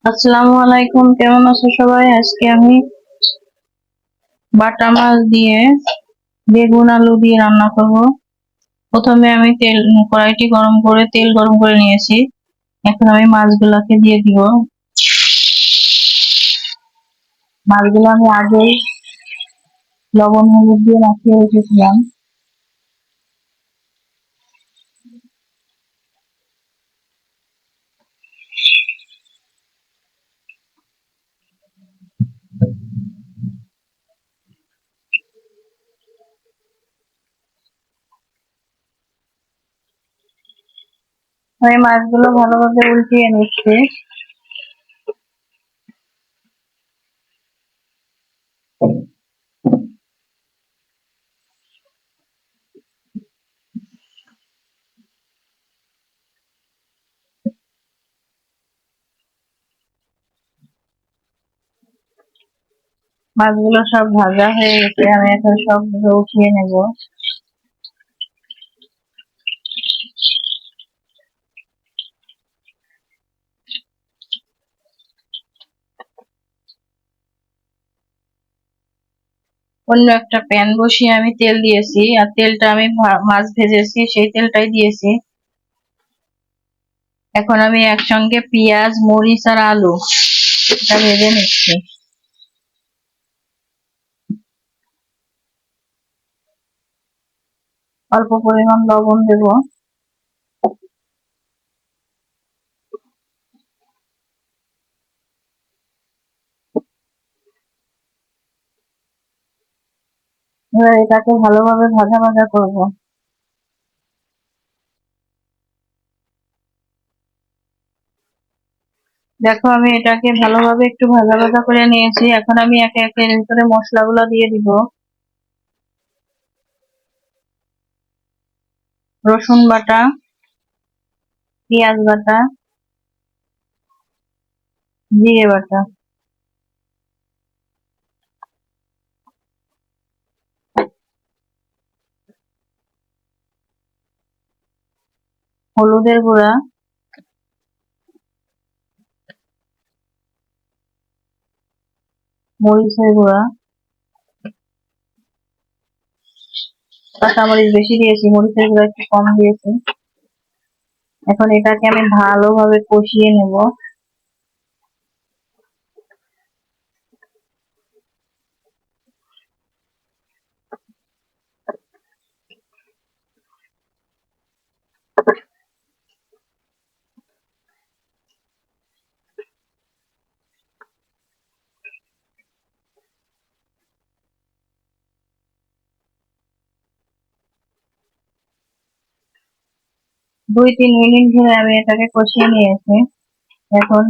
আসসালামু আলাইকুম, কেমন আছো সবাই? আজকে আমি বাটা মাছ দিয়ে বেগুন আলু দিয়ে রান্না করব। প্রথমে আমি কড়াইটি গরম করে তেল গরম করে নিয়েছি। এখন আমি মাছগুলাকে দিয়ে দিব। মাছগুলো আমি আগেই লবণ হলুদ দিয়ে মাখিয়ে রেখেছিলাম। আমি মাছগুলো ভালোভাবে উল্টিয়ে নিচ্ছি। মাছগুলো সব ভাজা হয়ে গেছে, আমি এখন সবগুলো উঠিয়ে নেব। অন্য একটা প্যান বসিয়ে আমি তেল দিয়েছি, আর তেলটা আমি মাছ ভেজেছি সেই তেলটাই দিয়েছি। এখন আমি একসঙ্গে পেঁয়াজ মরিচ আর আলু এটা ভেজে নিচ্ছি। অল্প পরিমাণ লবণ দেব। এবার এটাকে ভালোভাবে ভাজা ভাজা করব। দেখো, আমি এটাকে ভালোভাবে একটু ভাজা ভাজা করে নিয়েছি। এখন আমি একে একে এর ভিতরে মশলাগুলো দিয়ে দিব। রসুন বাটা, পেঁয়াজ বাটা, জিরে বাটা, হলুদের গুঁড়া, মরিচের গুঁড়া, কাঁচামরিচ বেশি দিয়েছি, মরিচের গুঁড়া একটু কম দিয়েছি। এখন এটাকে আমি ভালোভাবে কষিয়ে নেব। দুই তিন মিনিট ধরে আমি এটাকে কষিয়ে নিয়েছি। এখন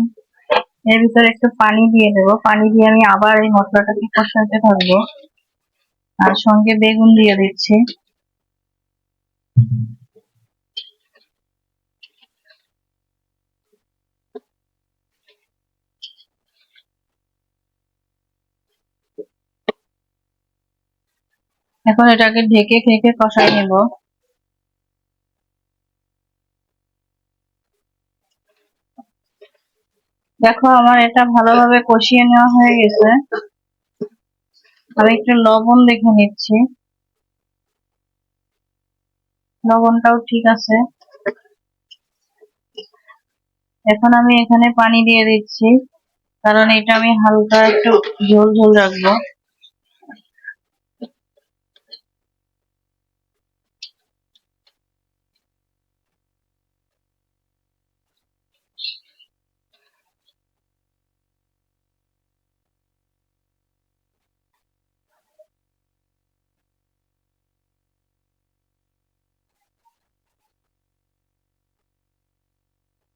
এর ভিতরে একটু পানি দিয়ে দেবো। পানি দিয়ে আমি আবার এই মশলাটাকে কষাতে থাকবো, আর সঙ্গে বেগুন দিয়ে দিচ্ছি। এখন এটাকে ঢেকে ঢেকে কষাই নেব। দেখো, আমার এটা ভালোভাবে কষিয়ে নেওয়া হয়ে গেছে। আমি একটু লবণ দেখে নিচ্ছি, লবণটাও ঠিক আছে। এখন আমি এখানে পানি দিয়ে দিচ্ছি, কারণ এটা আমি হালকা একটু ঝোল ঝোল রাখবো।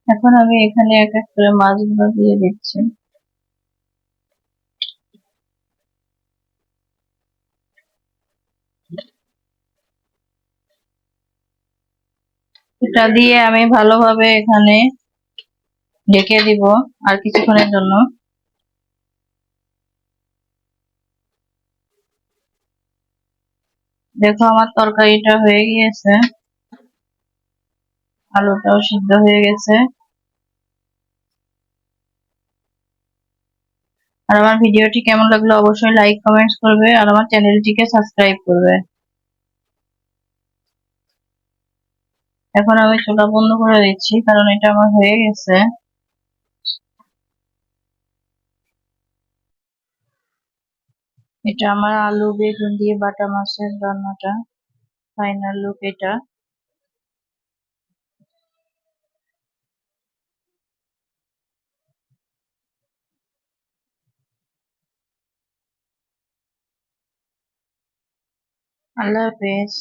এখন আমি এখানে এক এক করে মাছগুলো দিয়ে দিচ্ছি। এটা দিয়ে আমি ভালোভাবে এখানে ঢেকে দিব আর কিছুক্ষণের জন্য। দেখো, আমার তরকারিটা হয়ে গিয়েছে, আলুটাও সিদ্ধ হয়ে গেছে। আর আমার ভিডিওটি কেমন লাগলো অবশ্যই লাইক কমেন্টস করবে আর আমার চ্যানেলটিকে সাবস্ক্রাইব করবে। এখন আমি চুলা বন্ধ করে দিচ্ছি কারণ এটা আমার হয়ে গেছে। এটা আমার আলু বেগুন দিয়ে বাটা মাছের রান্নাটা, ফাইনাল লুক এটা। আল্লাহ হাফেজ।